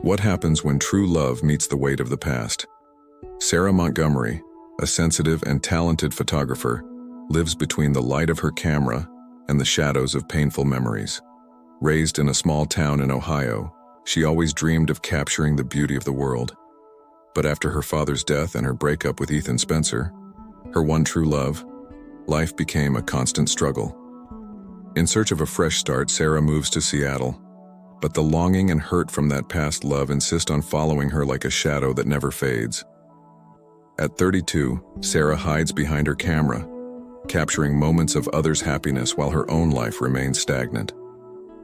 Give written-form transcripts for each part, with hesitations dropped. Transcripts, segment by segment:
What happens when true love meets the weight of the past? Sarah Montgomery, a sensitive and talented photographer, lives between the light of her camera and the shadows of painful memories. Raised in a small town in Ohio, she always dreamed of capturing the beauty of the world. But after her father's death and her breakup with Ethan Spencer, her one true love, life became a constant struggle. In search of a fresh start, Sarah moves to Seattle, but the longing and hurt from that past love insist on following her like a shadow that never fades. At 32, Sarah hides behind her camera, capturing moments of others' happiness while her own life remains stagnant.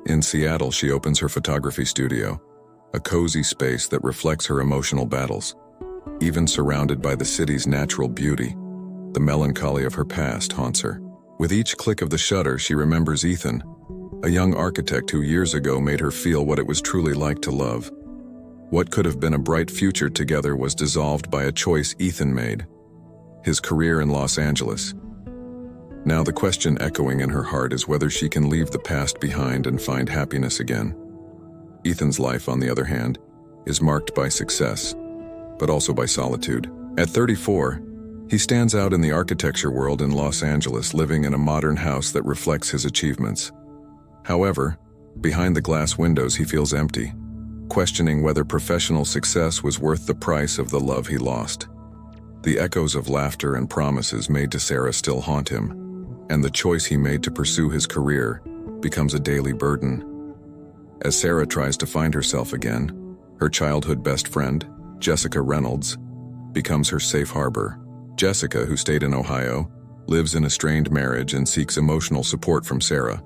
In Seattle, she opens her photography studio, a cozy space that reflects her emotional battles. Even surrounded by the city's natural beauty, the melancholy of her past haunts her. With each click of the shutter, she remembers Ethan, a young architect who years ago made her feel what it was truly like to love. What could have been a bright future together was dissolved by a choice Ethan made: his career in Los Angeles. Now the question echoing in her heart is whether she can leave the past behind and find happiness again. Ethan's life, on the other hand, is marked by success, but also by solitude. At 34, he stands out in the architecture world in Los Angeles, living in a modern house that reflects his achievements. However, behind the glass windows he feels empty, questioning whether professional success was worth the price of the love he lost. The echoes of laughter and promises made to Sarah still haunt him, and the choice he made to pursue his career becomes a daily burden. As Sarah tries to find herself again, her childhood best friend, Jessica Reynolds, becomes her safe harbor. Jessica, who stayed in Ohio, lives in a strained marriage and seeks emotional support from Sarah.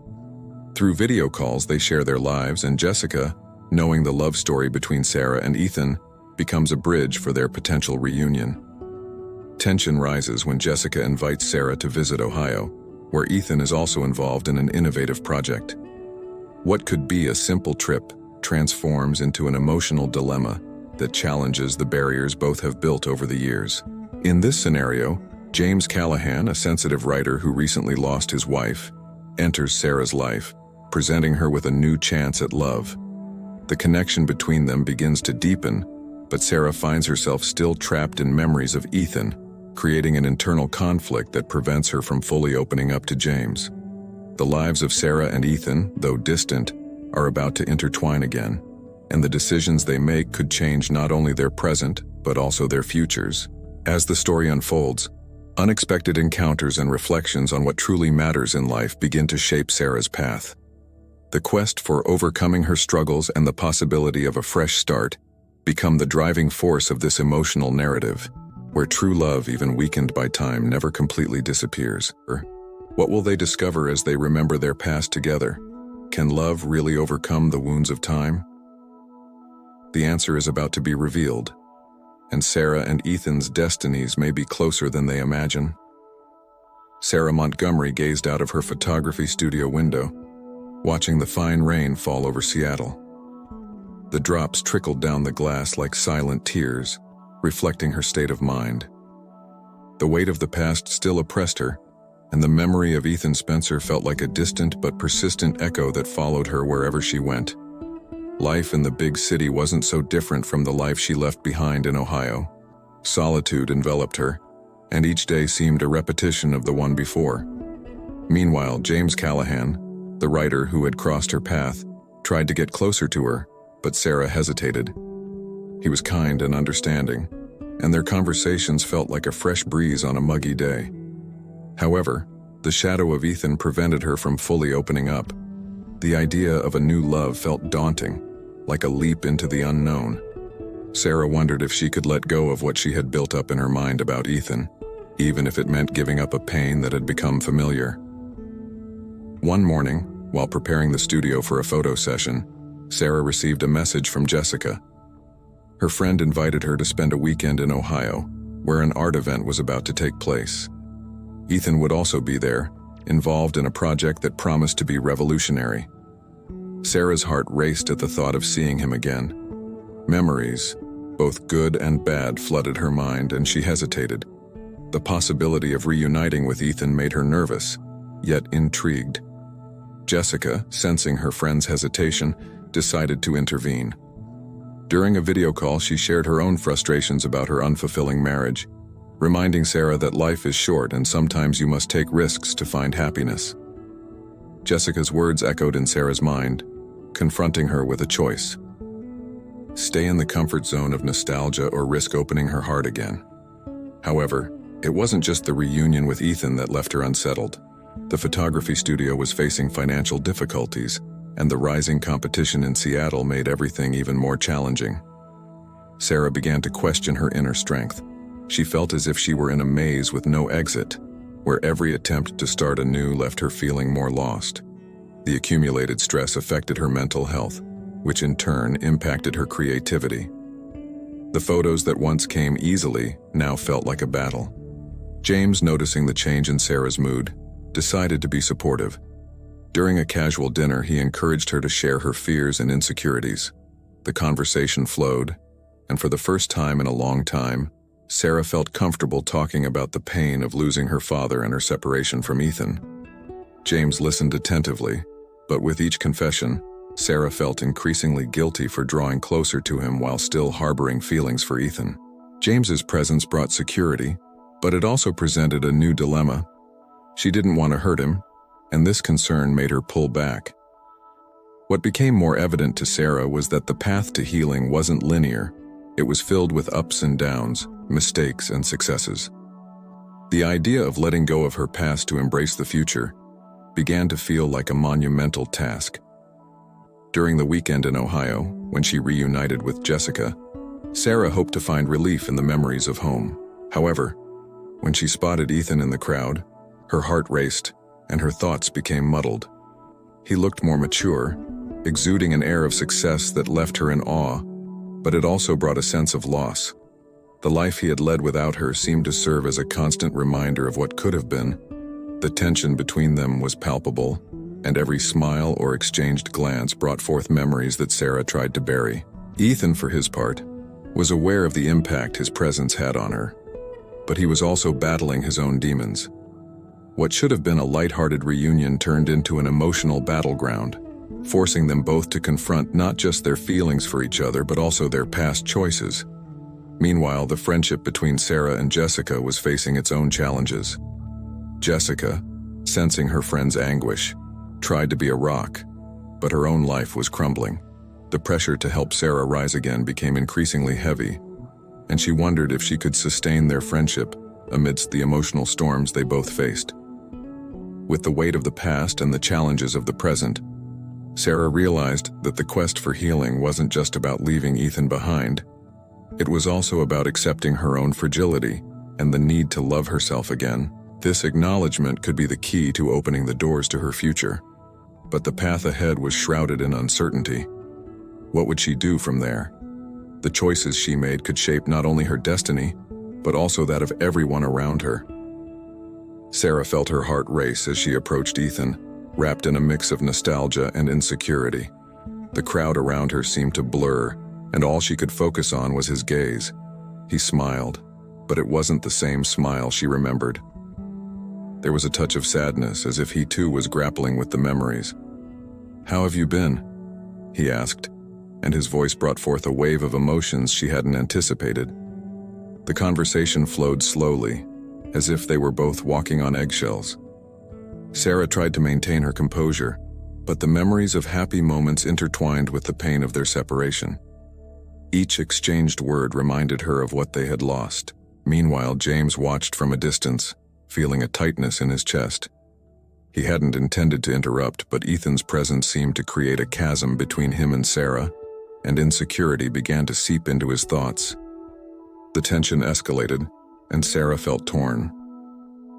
Through video calls, they share their lives, and Jessica, knowing the love story between Sarah and Ethan, becomes a bridge for their potential reunion. Tension rises when Jessica invites Sarah to visit Ohio, where Ethan is also involved in an innovative project. What could be a simple trip transforms into an emotional dilemma that challenges the barriers both have built over the years. In this scenario, James Callahan, a sensitive writer who recently lost his wife, enters Sarah's life, presenting her with a new chance at love. The connection between them begins to deepen, but Sarah finds herself still trapped in memories of Ethan, creating an internal conflict that prevents her from fully opening up to James. The lives of Sarah and Ethan, though distant, are about to intertwine again, and the decisions they make could change not only their present, but also their futures. As the story unfolds, unexpected encounters and reflections on what truly matters in life begin to shape Sarah's path. The quest for overcoming her struggles and the possibility of a fresh start become the driving force of this emotional narrative, where true love, even weakened by time, never completely disappears. What will they discover as they remember their past together? Can love really overcome the wounds of time? The answer is about to be revealed, and Sarah and Ethan's destinies may be closer than they imagine. Sarah Montgomery gazed out of her photography studio window, watching the fine rain fall over Seattle. The drops trickled down the glass like silent tears, reflecting her state of mind. The weight of the past still oppressed her, and the memory of Ethan Spencer felt like a distant but persistent echo that followed her wherever she went. Life in the big city wasn't so different from the life she left behind in Ohio. Solitude enveloped her, and each day seemed a repetition of the one before. Meanwhile, James Callahan, the writer who had crossed her path, tried to get closer to her, but Sarah hesitated. He was kind and understanding, and their conversations felt like a fresh breeze on a muggy day. However, the shadow of Ethan prevented her from fully opening up. The idea of a new love felt daunting, like a leap into the unknown. Sarah wondered if she could let go of what she had built up in her mind about Ethan, even if it meant giving up a pain that had become familiar. One morning, while preparing the studio for a photo session, Sarah received a message from Jessica. Her friend invited her to spend a weekend in Ohio, where an art event was about to take place. Ethan would also be there, involved in a project that promised to be revolutionary. Sarah's heart raced at the thought of seeing him again. Memories, both good and bad, flooded her mind, and she hesitated. The possibility of reuniting with Ethan made her nervous, yet intrigued. Jessica, sensing her friend's hesitation, decided to intervene. During a video call, she shared her own frustrations about her unfulfilling marriage, reminding Sarah that life is short and sometimes you must take risks to find happiness. Jessica's words echoed in Sarah's mind, confronting her with a choice: stay in the comfort zone of nostalgia or risk opening her heart again. However, it wasn't just the reunion with Ethan that left her unsettled. The photography studio was facing financial difficulties, and the rising competition in Seattle made everything even more challenging. Sarah began to question her inner strength. She felt as if she were in a maze with no exit, where every attempt to start anew left her feeling more lost. The accumulated stress affected her mental health, which in turn impacted her creativity. The photos that once came easily now felt like a battle. James, noticing the change in Sarah's mood, decided to be supportive. During a casual dinner, he encouraged her to share her fears and insecurities. The conversation flowed, and for the first time in a long time, Sarah felt comfortable talking about the pain of losing her father and her separation from Ethan. James listened attentively, but with each confession, Sarah felt increasingly guilty for drawing closer to him while still harboring feelings for Ethan. James's presence brought security, but it also presented a new dilemma. She didn't want to hurt him, and this concern made her pull back. What became more evident to Sarah was that the path to healing wasn't linear. It was filled with ups and downs, mistakes and successes. The idea of letting go of her past to embrace the future began to feel like a monumental task. During the weekend in Ohio, when she reunited with Jessica, Sarah hoped to find relief in the memories of home. However, when she spotted Ethan in the crowd, her heart raced and her thoughts became muddled. He looked more mature, exuding an air of success that left her in awe, but it also brought a sense of loss. The life he had led without her seemed to serve as a constant reminder of what could have been. The tension between them was palpable, and every smile or exchanged glance brought forth memories that Sarah tried to bury. Ethan, for his part, was aware of the impact his presence had on her, but he was also battling his own demons. What should have been a lighthearted reunion turned into an emotional battleground, forcing them both to confront not just their feelings for each other but also their past choices. Meanwhile, the friendship between Sarah and Jessica was facing its own challenges. Jessica, sensing her friend's anguish, tried to be a rock, but her own life was crumbling. The pressure to help Sarah rise again became increasingly heavy, and she wondered if she could sustain their friendship amidst the emotional storms they both faced. With the weight of the past and the challenges of the present, Sarah realized that the quest for healing wasn't just about leaving Ethan behind. It was also about accepting her own fragility and the need to love herself again. This acknowledgement could be the key to opening the doors to her future. But the path ahead was shrouded in uncertainty. What would she do from there? The choices she made could shape not only her destiny, but also that of everyone around her. Sarah felt her heart race as she approached Ethan, wrapped in a mix of nostalgia and insecurity. The crowd around her seemed to blur, and all she could focus on was his gaze. He smiled, but it wasn't the same smile she remembered. There was a touch of sadness, as if he too was grappling with the memories. "How have you been?" he asked, and his voice brought forth a wave of emotions she hadn't anticipated. The conversation flowed slowly, as if they were both walking on eggshells. Sarah tried to maintain her composure, but the memories of happy moments intertwined with the pain of their separation. Each exchanged word reminded her of what they had lost. Meanwhile, James watched from a distance, feeling a tightness in his chest. He hadn't intended to interrupt, but Ethan's presence seemed to create a chasm between him and Sarah, and insecurity began to seep into his thoughts. The tension escalated, and Sarah felt torn.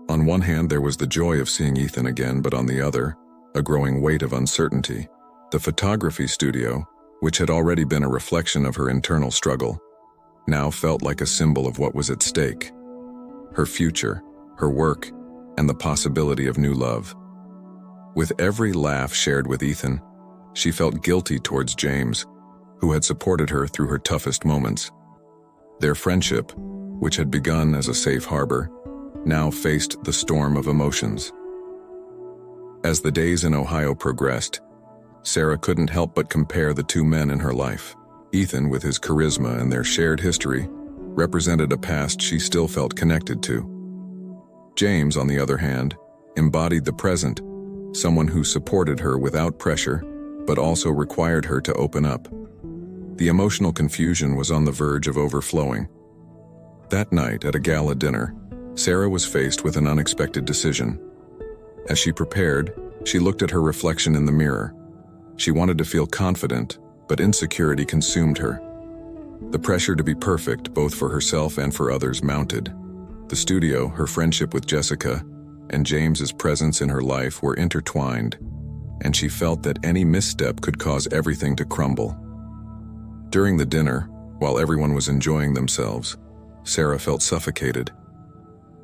On one hand, there was the joy of seeing Ethan again, but on the other, a growing weight of uncertainty. The photography studio, which had already been a reflection of her internal struggle, now felt like a symbol of what was at stake: her future, her work, and the possibility of new love. With every laugh shared with Ethan, she felt guilty towards James, who had supported her through her toughest moments. Their friendship, which had begun as a safe harbor, now faced the storm of emotions. As the days in Ohio progressed, Sarah couldn't help but compare the two men in her life. Ethan, with his charisma and their shared history, represented a past she still felt connected to. James, on the other hand, embodied the present, someone who supported her without pressure, but also required her to open up. The emotional confusion was on the verge of overflowing. That night, at a gala dinner, Sarah was faced with an unexpected decision. As she prepared, she looked at her reflection in the mirror. She wanted to feel confident, but insecurity consumed her. The pressure to be perfect, both for herself and for others, mounted. The studio, her friendship with Jessica, and James's presence in her life were intertwined, and she felt that any misstep could cause everything to crumble. During the dinner, while everyone was enjoying themselves, Sarah felt suffocated.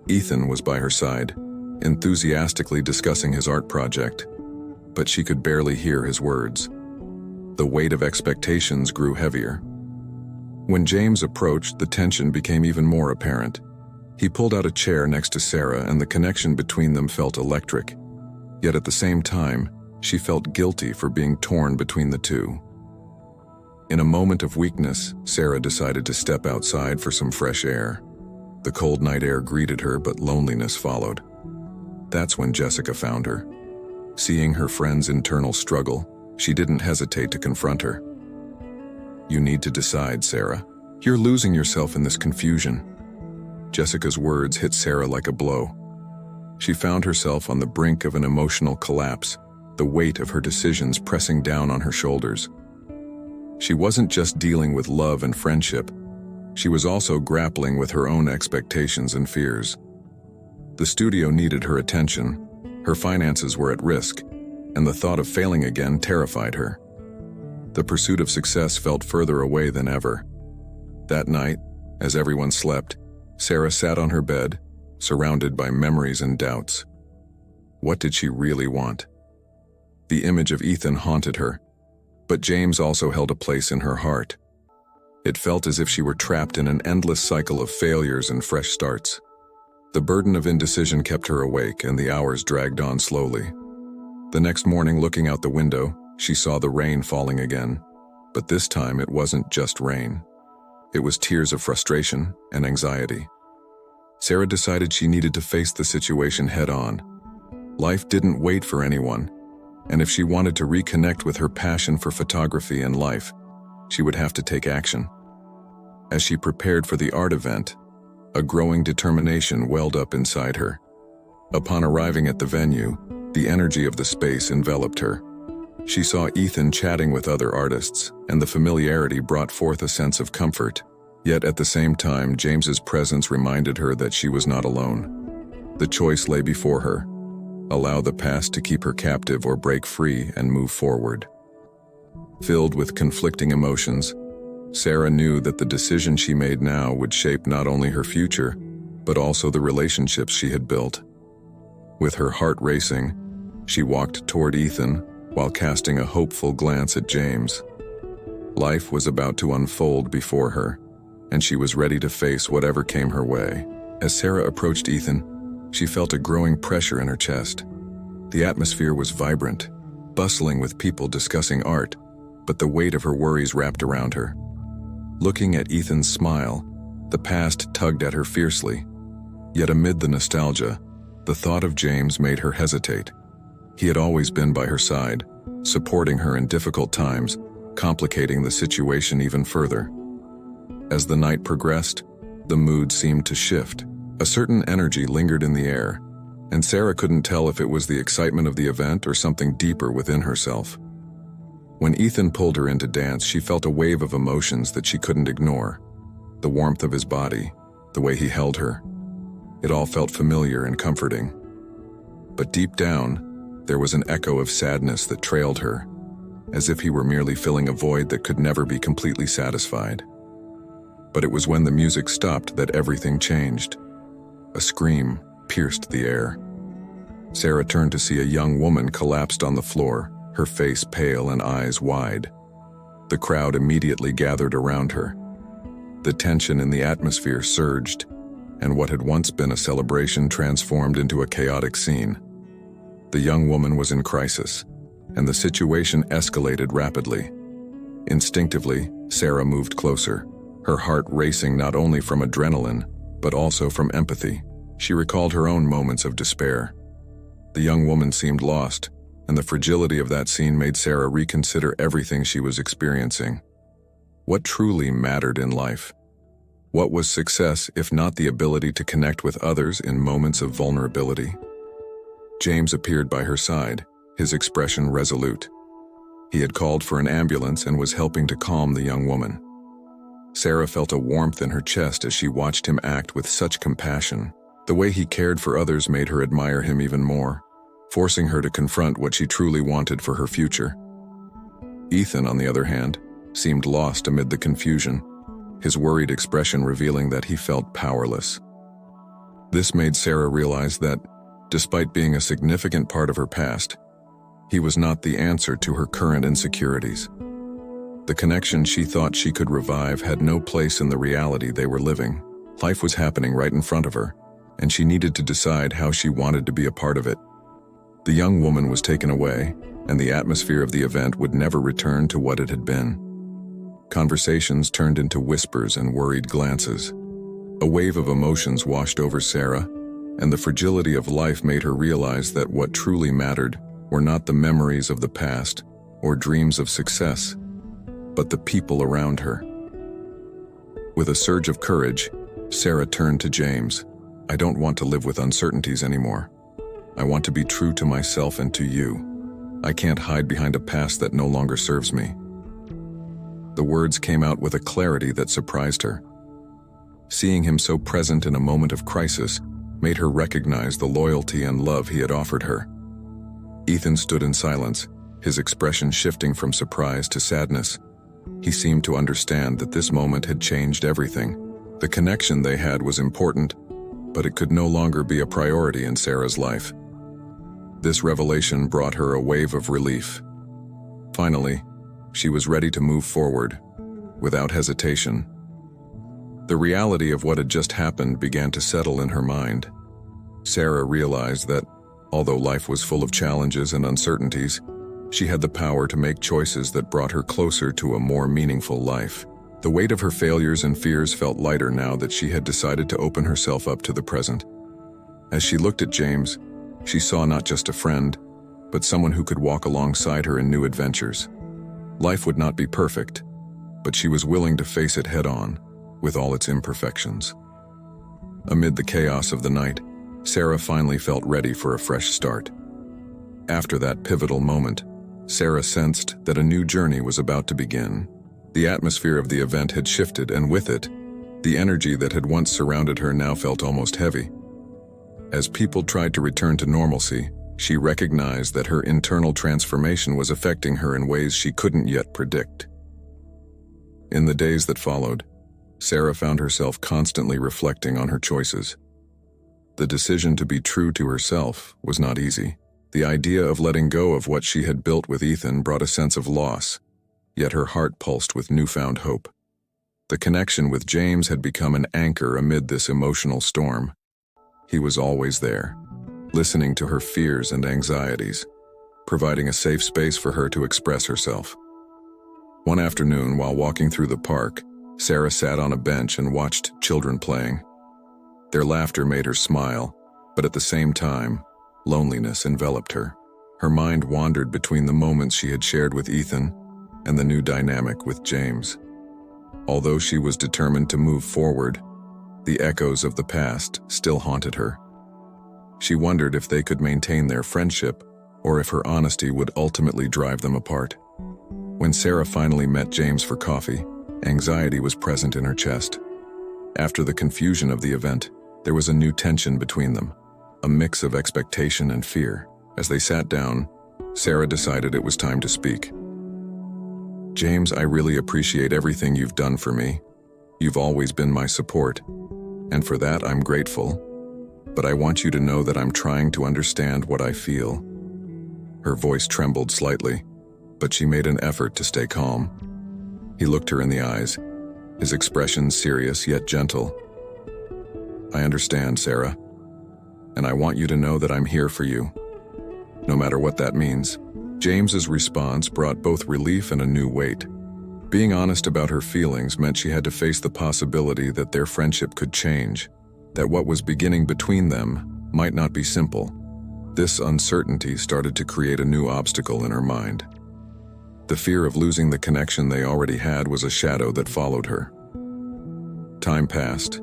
Ethan was by her side, enthusiastically discussing his art project, but she could barely hear his words. The weight of expectations grew heavier. When James approached, the tension became even more apparent. He pulled out a chair next to Sarah, and the connection between them felt electric. Yet at the same time, she felt guilty for being torn between the two. In a moment of weakness, Sarah decided to step outside for some fresh air. The cold night air greeted her, but loneliness followed. That's when Jessica found her. Seeing her friend's internal struggle, she didn't hesitate to confront her. "You need to decide, Sarah. You're losing yourself in this confusion." Jessica's words hit Sarah like a blow. She found herself on the brink of an emotional collapse, the weight of her decisions pressing down on her shoulders. She wasn't just dealing with love and friendship. She was also grappling with her own expectations and fears. The studio needed her attention, her finances were at risk, and the thought of failing again terrified her. The pursuit of success felt further away than ever. That night, as everyone slept, Sarah sat on her bed, surrounded by memories and doubts. What did she really want? The image of Ethan haunted her, but James also held a place in her heart. It felt as if she were trapped in an endless cycle of failures and fresh starts. The burden of indecision kept her awake, and the hours dragged on slowly. The next morning, looking out the window, she saw the rain falling again. But this time it wasn't just rain. It was tears of frustration and anxiety. Sarah decided she needed to face the situation head-on. Life didn't wait for anyone, and if she wanted to reconnect with her passion for photography and life, she would have to take action. As she prepared for the art event, a growing determination welled up inside her. Upon arriving at the venue, the energy of the space enveloped her. She saw Ethan chatting with other artists, and the familiarity brought forth a sense of comfort. Yet at the same time, James's presence reminded her that she was not alone. The choice lay before her: allow the past to keep her captive or break free and move forward. Filled with conflicting emotions, Sarah knew that the decision she made now would shape not only her future, but also the relationships she had built. With her heart racing, she walked toward Ethan while casting a hopeful glance at James. Life was about to unfold before her, and she was ready to face whatever came her way. As Sarah approached Ethan, she felt a growing pressure in her chest. The atmosphere was vibrant, bustling with people discussing art, but the weight of her worries wrapped around her. Looking at Ethan's smile, the past tugged at her fiercely. Yet amid the nostalgia, the thought of James made her hesitate. He had always been by her side, supporting her in difficult times, complicating the situation even further. As the night progressed, the mood seemed to shift. A certain energy lingered in the air, and Sarah couldn't tell if it was the excitement of the event or something deeper within herself. When Ethan pulled her in to dance, she felt a wave of emotions that she couldn't ignore. The warmth of his body, the way he held her. It all felt familiar and comforting. But deep down, there was an echo of sadness that trailed her, as if he were merely filling a void that could never be completely satisfied. But it was when the music stopped that everything changed. A scream pierced the air. Sarah turned to see a young woman collapsed on the floor, her face pale and eyes wide. The crowd immediately gathered around her. The tension in the atmosphere surged, and what had once been a celebration transformed into a chaotic scene. The young woman was in crisis, and the situation escalated rapidly. Instinctively, Sarah moved closer, her heart racing not only from adrenaline, but also from empathy. She recalled her own moments of despair. The young woman seemed lost, and the fragility of that scene made Sarah reconsider everything she was experiencing. What truly mattered in life? What was success if not the ability to connect with others in moments of vulnerability? James appeared by her side, his expression resolute. He had called for an ambulance and was helping to calm the young woman. Sarah felt a warmth in her chest as she watched him act with such compassion. The way he cared for others made her admire him even more, forcing her to confront what she truly wanted for her future. Ethan, on the other hand, seemed lost amid the confusion, his worried expression revealing that he felt powerless. This made Sarah realize that, despite being a significant part of her past, he was not the answer to her current insecurities. The connection she thought she could revive had no place in the reality they were living. Life was happening right in front of her, and she needed to decide how she wanted to be a part of it. The young woman was taken away, and the atmosphere of the event would never return to what it had been. Conversations turned into whispers and worried glances. A wave of emotions washed over Sarah, and the fragility of life made her realize that what truly mattered were not the memories of the past or dreams of success, but the people around her. With a surge of courage, Sarah turned to James. "I don't want to live with uncertainties anymore. I want to be true to myself and to you. I can't hide behind a past that no longer serves me." The words came out with a clarity that surprised her. Seeing him so present in a moment of crisis made her recognize the loyalty and love he had offered her. Ethan stood in silence, his expression shifting from surprise to sadness. He seemed to understand that this moment had changed everything. The connection they had was important, but it could no longer be a priority in Sarah's life. This revelation brought her a wave of relief. Finally, she was ready to move forward, without hesitation. The reality of what had just happened began to settle in her mind. Sarah realized that, although life was full of challenges and uncertainties, she had the power to make choices that brought her closer to a more meaningful life. The weight of her failures and fears felt lighter now that she had decided to open herself up to the present. As she looked at James, she saw not just a friend, but someone who could walk alongside her in new adventures. Life would not be perfect, but she was willing to face it head-on, with all its imperfections. Amid the chaos of the night, Sarah finally felt ready for a fresh start. After that pivotal moment, Sarah sensed that a new journey was about to begin. The atmosphere of the event had shifted, and with it, the energy that had once surrounded her now felt almost heavy. As people tried to return to normalcy, she recognized that her internal transformation was affecting her in ways she couldn't yet predict. In the days that followed, Sarah found herself constantly reflecting on her choices. The decision to be true to herself was not easy. The idea of letting go of what she had built with Ethan brought a sense of loss, yet her heart pulsed with newfound hope. The connection with James had become an anchor amid this emotional storm. He was always there, listening to her fears and anxieties, providing a safe space for her to express herself. One afternoon, while walking through the park, Sarah sat on a bench and watched children playing. Their laughter made her smile, but at the same time, loneliness enveloped her. Her mind wandered between the moments she had shared with Ethan and the new dynamic with James. Although she was determined to move forward, the echoes of the past still haunted her. She wondered if they could maintain their friendship or if her honesty would ultimately drive them apart. When Sarah finally met James for coffee, anxiety was present in her chest. After the confusion of the event, there was a new tension between them, a mix of expectation and fear. As they sat down, Sarah decided it was time to speak. "James, I really appreciate everything you've done for me. You've always been my support, and for that I'm grateful. But I want you to know that I'm trying to understand what I feel." Her voice trembled slightly, but she made an effort to stay calm. He looked her in the eyes, his expression serious yet gentle. "I understand, Sarah, and I want you to know that I'm here for you, no matter what that means." James's response brought both relief and a new weight. Being honest about her feelings meant she had to face the possibility that their friendship could change, that what was beginning between them might not be simple. This uncertainty started to create a new obstacle in her mind. The fear of losing the connection they already had was a shadow that followed her. Time passed,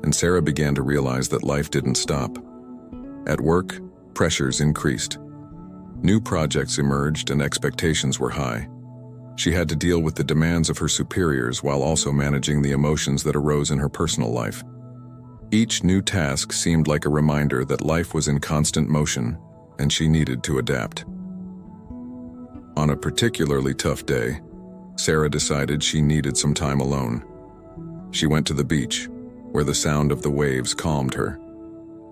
and Sarah began to realize that life didn't stop. At work, pressures increased. New projects emerged and expectations were high. She had to deal with the demands of her superiors while also managing the emotions that arose in her personal life. Each new task seemed like a reminder that life was in constant motion, and she needed to adapt. On a particularly tough day, Sarah decided she needed some time alone. She went to the beach, where the sound of the waves calmed her.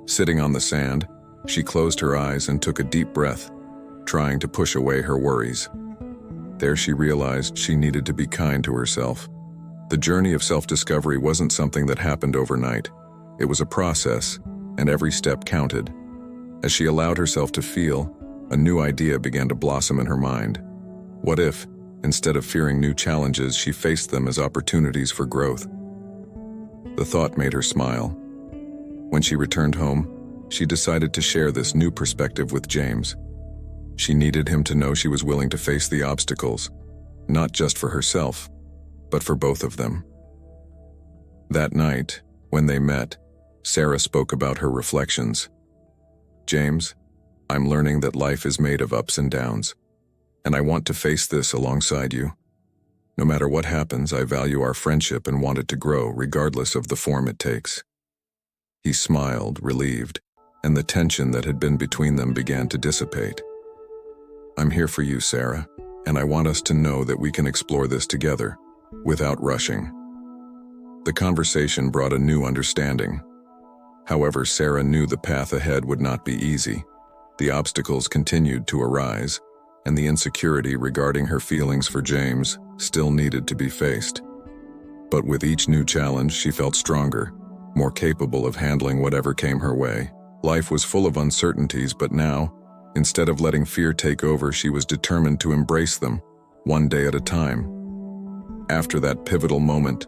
Sitting on the sand, she closed her eyes and took a deep breath, trying to push away her worries. There she realized she needed to be kind to herself. The journey of self-discovery wasn't something that happened overnight. It was a process, and every step counted. As she allowed herself to feel, a new idea began to blossom in her mind. What if, instead of fearing new challenges, she faced them as opportunities for growth? The thought made her smile. When she returned home, she decided to share this new perspective with James. She needed him to know she was willing to face the obstacles, not just for herself, but for both of them. That night, when they met, Sarah spoke about her reflections. "James, I'm learning that life is made of ups and downs, and I want to face this alongside you. No matter what happens, I value our friendship and want it to grow regardless of the form it takes." He smiled, relieved, and the tension that had been between them began to dissipate. "I'm here for you, Sarah, and I want us to know that we can explore this together, without rushing." The conversation brought a new understanding. However, Sarah knew the path ahead would not be easy. The obstacles continued to arise, and the insecurity regarding her feelings for James still needed to be faced. But with each new challenge, she felt stronger, more capable of handling whatever came her way. Life was full of uncertainties, but now, instead of letting fear take over, she was determined to embrace them, one day at a time. After that pivotal moment,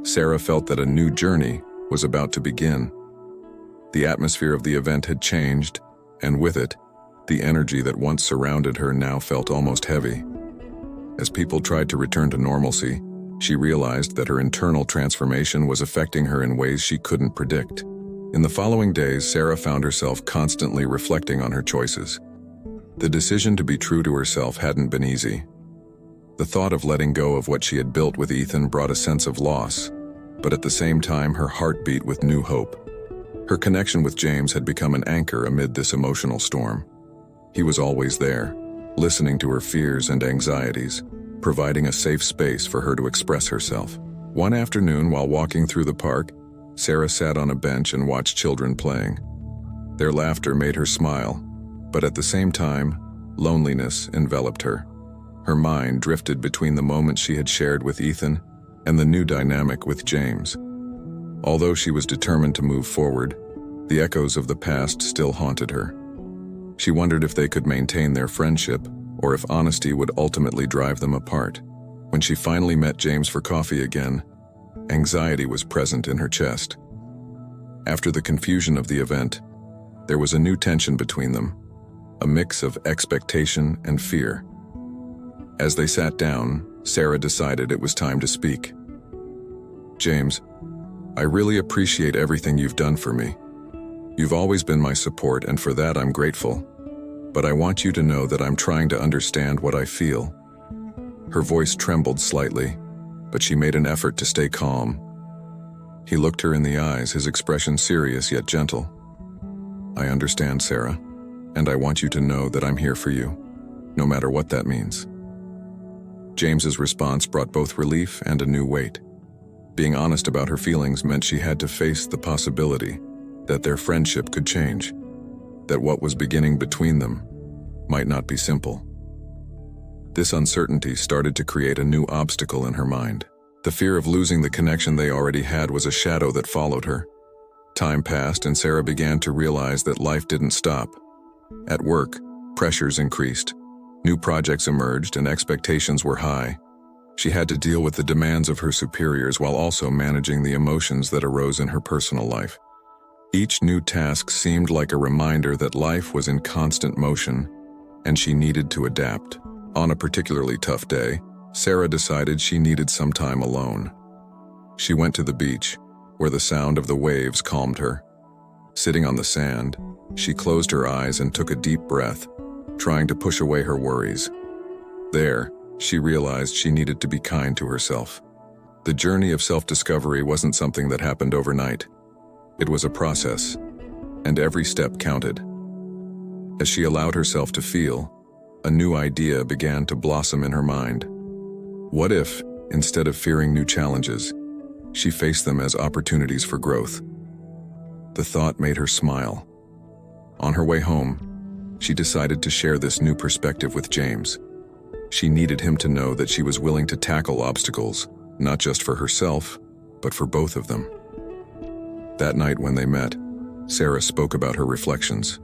Sarah felt that a new journey was about to begin. The atmosphere of the event had changed, and with it, the energy that once surrounded her now felt almost heavy. As people tried to return to normalcy, she realized that her internal transformation was affecting her in ways she couldn't predict. In the following days, Sarah found herself constantly reflecting on her choices. The decision to be true to herself hadn't been easy. The thought of letting go of what she had built with Ethan brought a sense of loss, but at the same time her heart beat with new hope. Her connection with James had become an anchor amid this emotional storm. He was always there, listening to her fears and anxieties, providing a safe space for her to express herself. One afternoon, while walking through the park, Sarah sat on a bench and watched children playing. Their laughter made her smile, but at the same time, loneliness enveloped her. Her mind drifted between the moments she had shared with Ethan and the new dynamic with James. Although she was determined to move forward, the echoes of the past still haunted her. She wondered if they could maintain their friendship, or if honesty would ultimately drive them apart. When she finally met James for coffee again, anxiety was present in her chest. After the confusion of the event, there was a new tension between them, a mix of expectation and fear. As they sat down, Sarah decided it was time to speak. "James, I really appreciate everything you've done for me. You've always been my support, and for that I'm grateful. But I want you to know that I'm trying to understand what I feel." Her voice trembled slightly, but she made an effort to stay calm. He looked her in the eyes, his expression serious yet gentle. "I understand, Sarah, and I want you to know that I'm here for you, no matter what that means." James's response brought both relief and a new weight. Being honest about her feelings meant she had to face the possibility that their friendship could change, that what was beginning between them might not be simple. This uncertainty started to create a new obstacle in her mind. The fear of losing the connection they already had was a shadow that followed her. Time passed, and Sarah began to realize that life didn't stop. At work, pressures increased. New projects emerged, and expectations were high. She had to deal with the demands of her superiors while also managing the emotions that arose in her personal life. Each new task seemed like a reminder that life was in constant motion, and she needed to adapt. On a particularly tough day, Sarah decided she needed some time alone. She went to the beach, where the sound of the waves calmed her. Sitting on the sand, she closed her eyes and took a deep breath, trying to push away her worries. There, she realized she needed to be kind to herself. The journey of self-discovery wasn't something that happened overnight. It was a process, and every step counted. As she allowed herself to feel, a new idea began to blossom in her mind. What if, instead of fearing new challenges, she faced them as opportunities for growth? The thought made her smile. On her way home, she decided to share this new perspective with James. She needed him to know that she was willing to tackle obstacles, not just for herself, but for both of them. That night when they met, Sarah spoke about her reflections.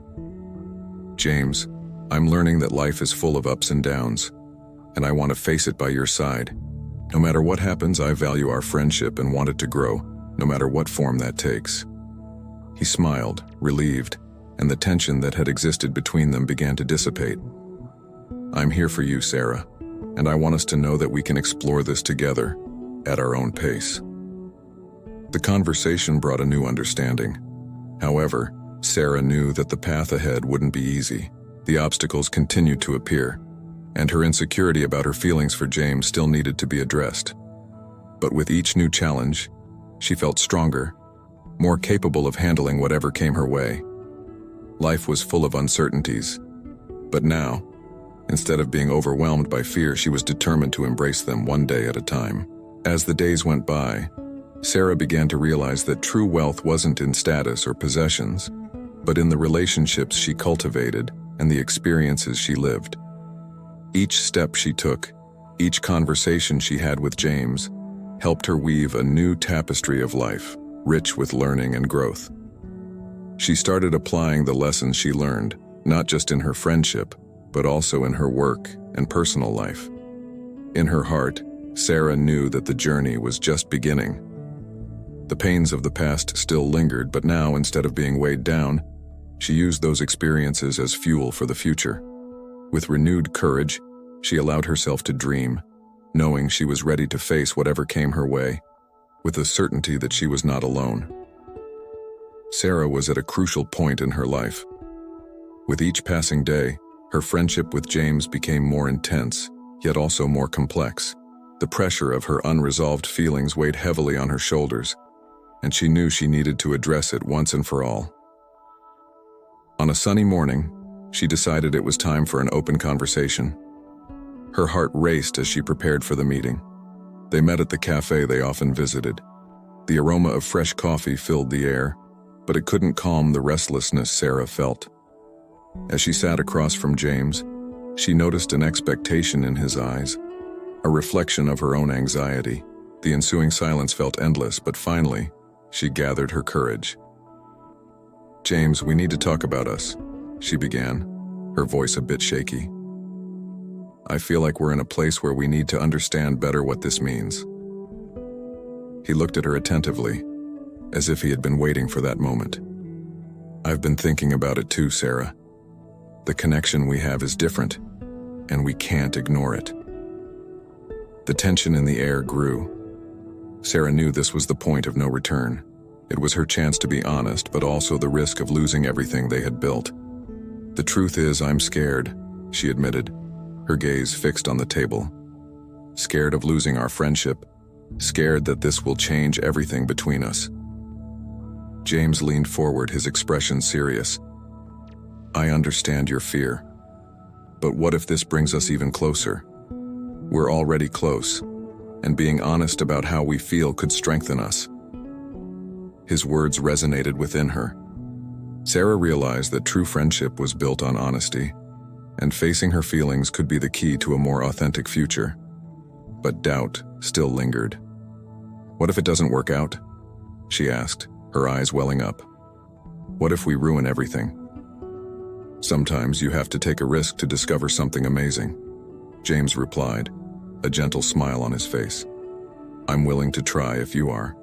"James, I'm learning that life is full of ups and downs, and I want to face it by your side. No matter what happens, I value our friendship and want it to grow, no matter what form that takes." He smiled, relieved, and the tension that had existed between them began to dissipate. "I'm here for you, Sarah, and I want us to know that we can explore this together, at our own pace." The conversation brought a new understanding. However, Sarah knew that the path ahead wouldn't be easy. The obstacles continued to appear, and her insecurity about her feelings for James still needed to be addressed. But with each new challenge, she felt stronger, more capable of handling whatever came her way. Life was full of uncertainties, but now, instead of being overwhelmed by fear, she was determined to embrace them one day at a time. As the days went by, Sarah began to realize that true wealth wasn't in status or possessions, but in the relationships she cultivated and the experiences she lived. Each step she took, each conversation she had with James, helped her weave a new tapestry of life, rich with learning and growth. She started applying the lessons she learned, not just in her friendship, but also in her work and personal life. In her heart, Sarah knew that the journey was just beginning. The pains of the past still lingered, but now, instead of being weighed down, she used those experiences as fuel for the future. With renewed courage, she allowed herself to dream, knowing she was ready to face whatever came her way, with the certainty that she was not alone. Sarah was at a crucial point in her life. With each passing day, her friendship with James became more intense, yet also more complex. The pressure of her unresolved feelings weighed heavily on her shoulders, and she knew she needed to address it once and for all. On a sunny morning, she decided it was time for an open conversation. Her heart raced as she prepared for the meeting. They met at the cafe they often visited. The aroma of fresh coffee filled the air, but it couldn't calm the restlessness Sarah felt. As she sat across from James, she noticed an expectation in his eyes, a reflection of her own anxiety. The ensuing silence felt endless, but finally, she gathered her courage. "James, we need to talk about us," she began, her voice a bit shaky. "I feel like we're in a place where we need to understand better what this means." He looked at her attentively, as if he had been waiting for that moment. "I've been thinking about it too, Sarah. The connection we have is different, and we can't ignore it." The tension in the air grew. Sarah knew this was the point of no return. It was her chance to be honest, but also the risk of losing everything they had built. "The truth is, I'm scared," she admitted, her gaze fixed on the table. "Scared of losing our friendship, scared that this will change everything between us." James leaned forward, his expression serious. "I understand your fear. But what if this brings us even closer? We're already close, and being honest about how we feel could strengthen us." His words resonated within her. Sarah realized that true friendship was built on honesty, and facing her feelings could be the key to a more authentic future. But doubt still lingered. "What if it doesn't work out?" she asked, her eyes welling up. "What if we ruin everything?" "Sometimes you have to take a risk to discover something amazing," James replied, a gentle smile on his face. "I'm willing to try if you are."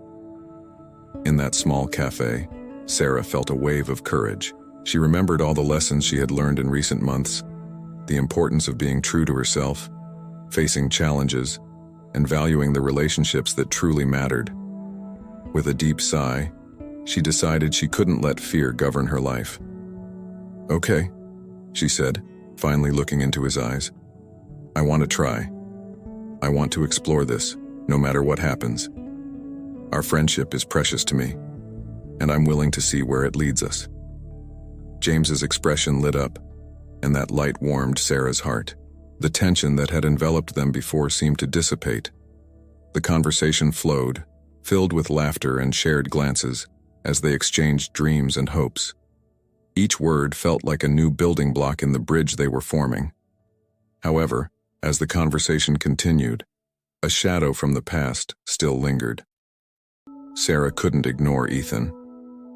In that small cafe, Sarah felt a wave of courage. She remembered all the lessons she had learned in recent months, the importance of being true to herself, facing challenges, and valuing the relationships that truly mattered. With a deep sigh, she decided she couldn't let fear govern her life. "Okay," she said, finally looking into his eyes. "I want to try. I want to explore this, no matter what happens. Our friendship is precious to me, and I'm willing to see where it leads us." James's expression lit up, and that light warmed Sarah's heart. The tension that had enveloped them before seemed to dissipate. The conversation flowed, filled with laughter and shared glances, as they exchanged dreams and hopes. Each word felt like a new building block in the bridge they were forming. However, as the conversation continued, a shadow from the past still lingered. Sarah couldn't ignore Ethan.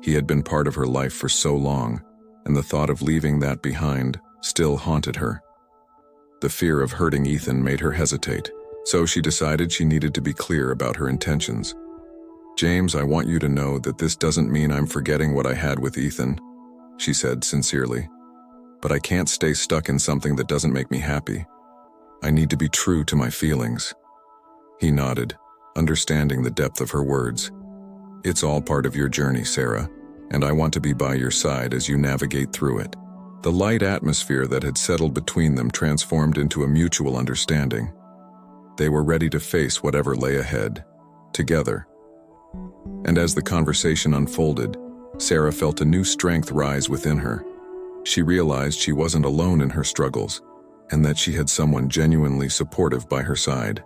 He had been part of her life for so long, and the thought of leaving that behind still haunted her. The fear of hurting Ethan made her hesitate, so she decided she needed to be clear about her intentions. "James, I want you to know that this doesn't mean I'm forgetting what I had with Ethan," she said sincerely. "But I can't stay stuck in something that doesn't make me happy. I need to be true to my feelings." He nodded, understanding the depth of her words. "It's all part of your journey, Sarah, and I want to be by your side as you navigate through it." The light atmosphere that had settled between them transformed into a mutual understanding. They were ready to face whatever lay ahead, together. And as the conversation unfolded, Sarah felt a new strength rise within her. She realized she wasn't alone in her struggles, and that she had someone genuinely supportive by her side.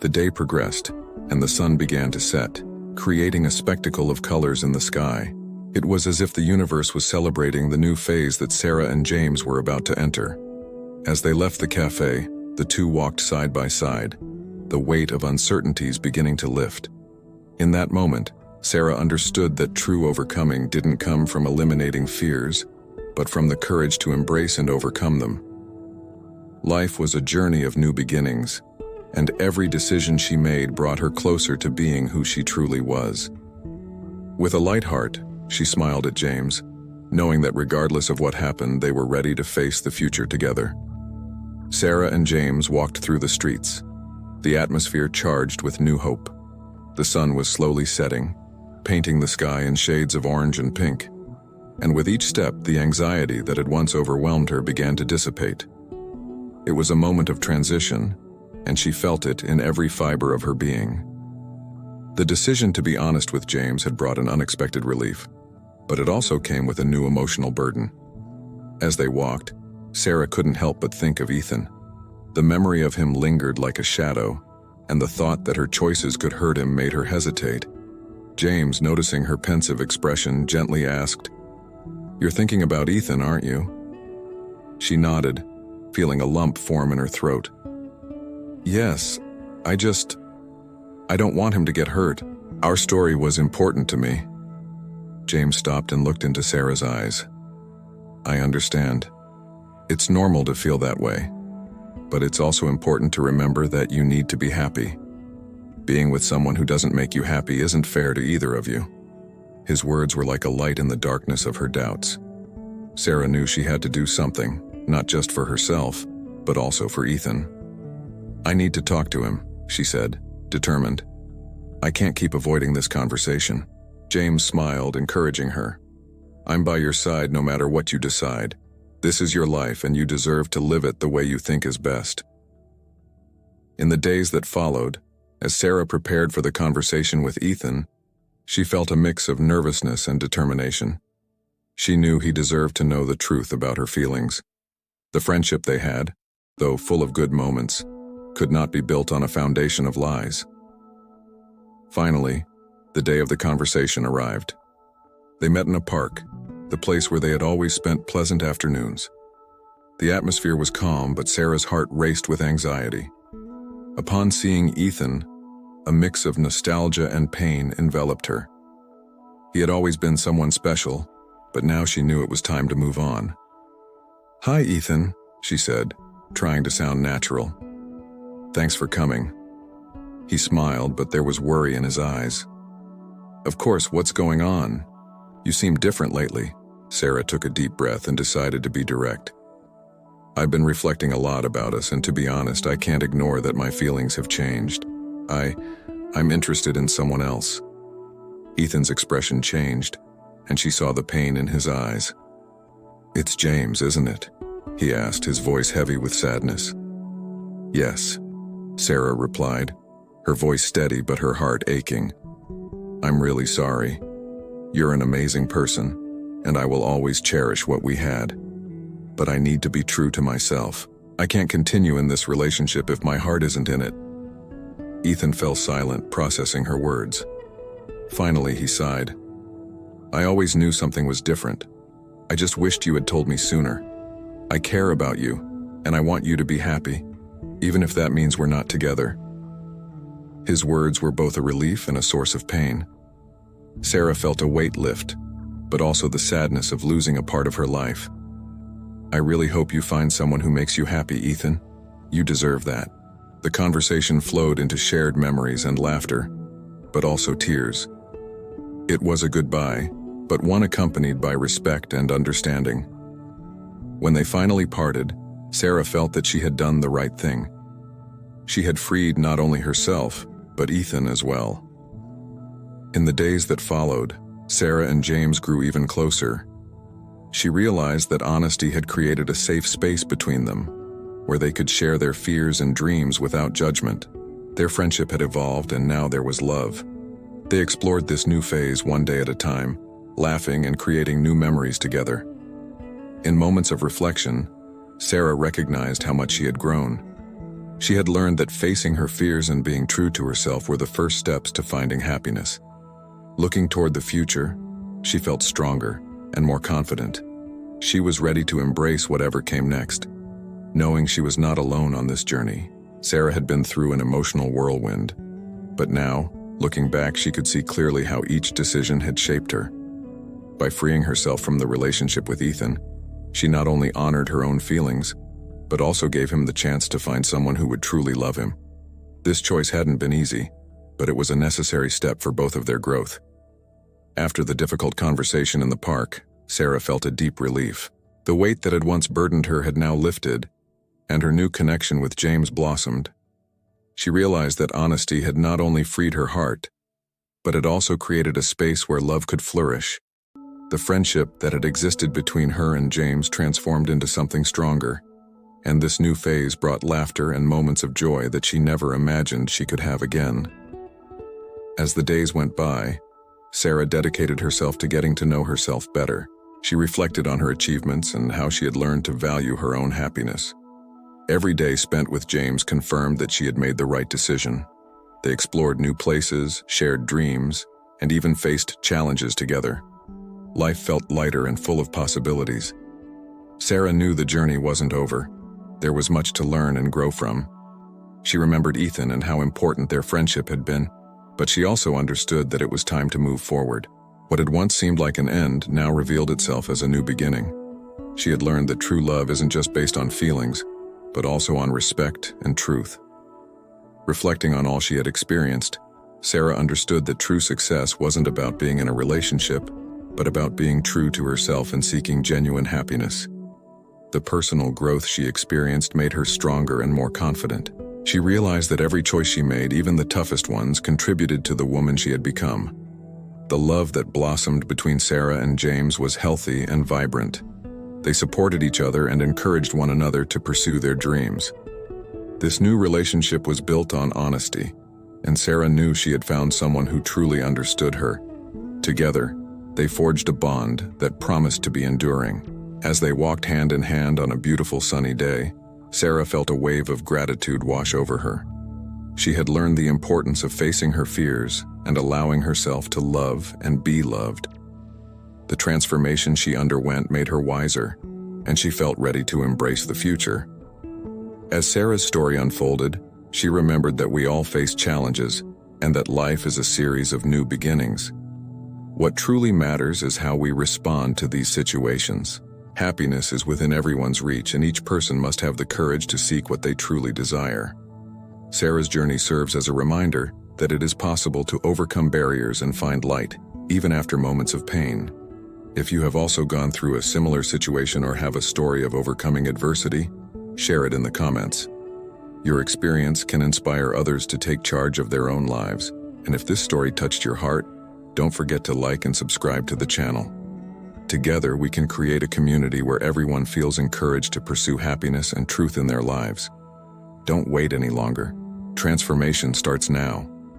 The day progressed, and the sun began to set, creating a spectacle of colors in the sky. It was as if the universe was celebrating the new phase that Sarah and James were about to enter. As they left the cafe, the two walked side by side, the weight of uncertainties beginning to lift. In that moment, Sarah understood that true overcoming didn't come from eliminating fears, but from the courage to embrace and overcome them. Life was a journey of new beginnings, and every decision she made brought her closer to being who she truly was. With a light heart, she smiled at James, knowing that regardless of what happened, they were ready to face the future together. Sarah and James walked through the streets, the atmosphere charged with new hope. The sun was slowly setting, painting the sky in shades of orange and pink, and with each step, the anxiety that had once overwhelmed her began to dissipate. It was a moment of transition, and she felt it in every fiber of her being. The decision to be honest with James had brought an unexpected relief, but it also came with a new emotional burden. As they walked, Sarah couldn't help but think of Ethan. The memory of him lingered like a shadow, and the thought that her choices could hurt him made her hesitate. James, noticing her pensive expression, gently asked, "You're thinking about Ethan, aren't you?" She nodded, feeling a lump form in her throat. "Yes, I don't want him to get hurt. Our story was important to me." James stopped and looked into Sarah's eyes. "I understand. It's normal to feel that way, but it's also important to remember that you need to be happy. Being with someone who doesn't make you happy isn't fair to either of you." His words were like a light in the darkness of her doubts. Sarah knew she had to do something, not just for herself, but also for Ethan. "I need to talk to him," she said, determined. "I can't keep avoiding this conversation." James smiled, encouraging her. "I'm by your side no matter what you decide. This is your life and you deserve to live it the way you think is best." In the days that followed, as Sarah prepared for the conversation with Ethan, she felt a mix of nervousness and determination. She knew he deserved to know the truth about her feelings. The friendship they had, though full of good moments, could not be built on a foundation of lies. Finally, the day of the conversation arrived. They met in a park, the place where they had always spent pleasant afternoons. The atmosphere was calm, but Sarah's heart raced with anxiety. Upon seeing Ethan, a mix of nostalgia and pain enveloped her. He had always been someone special, but now she knew it was time to move on. "Hi, Ethan," she said, trying to sound natural. "Thanks for coming." He smiled, but there was worry in his eyes. "Of course, what's going on? You seem different lately." Sarah took a deep breath and decided to be direct. "I've been reflecting a lot about us, and to be honest, I can't ignore that my feelings have changed. I'm interested in someone else." Ethan's expression changed, and she saw the pain in his eyes. "It's James, isn't it?" he asked, his voice heavy with sadness. "Yes," Sarah replied, her voice steady but her heart aching. "I'm really sorry. You're an amazing person, and I will always cherish what we had. But I need to be true to myself. I can't continue in this relationship if my heart isn't in it." Ethan fell silent, processing her words. Finally, he sighed. "I always knew something was different. I just wished you had told me sooner. I care about you, and I want you to be happy, even if that means we're not together." His words were both a relief and a source of pain. Sarah felt a weight lift, but also the sadness of losing a part of her life. "I really hope you find someone who makes you happy, Ethan. You deserve that." The conversation flowed into shared memories and laughter, but also tears. It was a goodbye, but one accompanied by respect and understanding. When they finally parted, Sarah felt that she had done the right thing. She had freed not only herself, but Ethan as well. In the days that followed, Sarah and James grew even closer. She realized that honesty had created a safe space between them, where they could share their fears and dreams without judgment. Their friendship had evolved, and now there was love. They explored this new phase one day at a time, laughing and creating new memories together. In moments of reflection, Sarah recognized how much she had grown. She had learned that facing her fears and being true to herself were the first steps to finding happiness. Looking toward the future, she felt stronger and more confident. She was ready to embrace whatever came next. Knowing she was not alone on this journey, Sarah had been through an emotional whirlwind. But now, looking back, she could see clearly how each decision had shaped her. By freeing herself from the relationship with Ethan, she not only honored her own feelings, but also gave him the chance to find someone who would truly love him. This choice hadn't been easy, but it was a necessary step for both of their growth. After the difficult conversation in the park, Sarah felt a deep relief. The weight that had once burdened her had now lifted, and her new connection with James blossomed. She realized that honesty had not only freed her heart, but it also created a space where love could flourish. The friendship that had existed between her and James transformed into something stronger, and this new phase brought laughter and moments of joy that she never imagined she could have again. As the days went by, Sarah dedicated herself to getting to know herself better. She reflected on her achievements and how she had learned to value her own happiness. Every day spent with James confirmed that she had made the right decision. They explored new places, shared dreams, and even faced challenges together. Life felt lighter and full of possibilities. Sarah knew the journey wasn't over. There was much to learn and grow from. She remembered Ethan and how important their friendship had been, but she also understood that it was time to move forward. What had once seemed like an end now revealed itself as a new beginning. She had learned that true love isn't just based on feelings, but also on respect and truth. Reflecting on all she had experienced, Sarah understood that true success wasn't about being in a relationship, but about being true to herself and seeking genuine happiness. The personal growth she experienced made her stronger and more confident. She realized that every choice she made, even the toughest ones, contributed to the woman she had become. The love that blossomed between Sarah and James was healthy and vibrant. They supported each other and encouraged one another to pursue their dreams. This new relationship was built on honesty, and Sarah knew she had found someone who truly understood her. Together, they forged a bond that promised to be enduring. As they walked hand in hand on a beautiful sunny day, Sarah felt a wave of gratitude wash over her. She had learned the importance of facing her fears and allowing herself to love and be loved. The transformation she underwent made her wiser, and she felt ready to embrace the future. As Sarah's story unfolded, she remembered that we all face challenges and that life is a series of new beginnings. What truly matters is how we respond to these situations. Happiness is within everyone's reach, and each person must have the courage to seek what they truly desire. Sarah's journey serves as a reminder that it is possible to overcome barriers and find light, even after moments of pain. If you have also gone through a similar situation or have a story of overcoming adversity, share it in the comments. Your experience can inspire others to take charge of their own lives, and if this story touched your heart, don't forget to like and subscribe to the channel. Together, we can create a community where everyone feels encouraged to pursue happiness and truth in their lives. Don't wait any longer. Transformation starts now.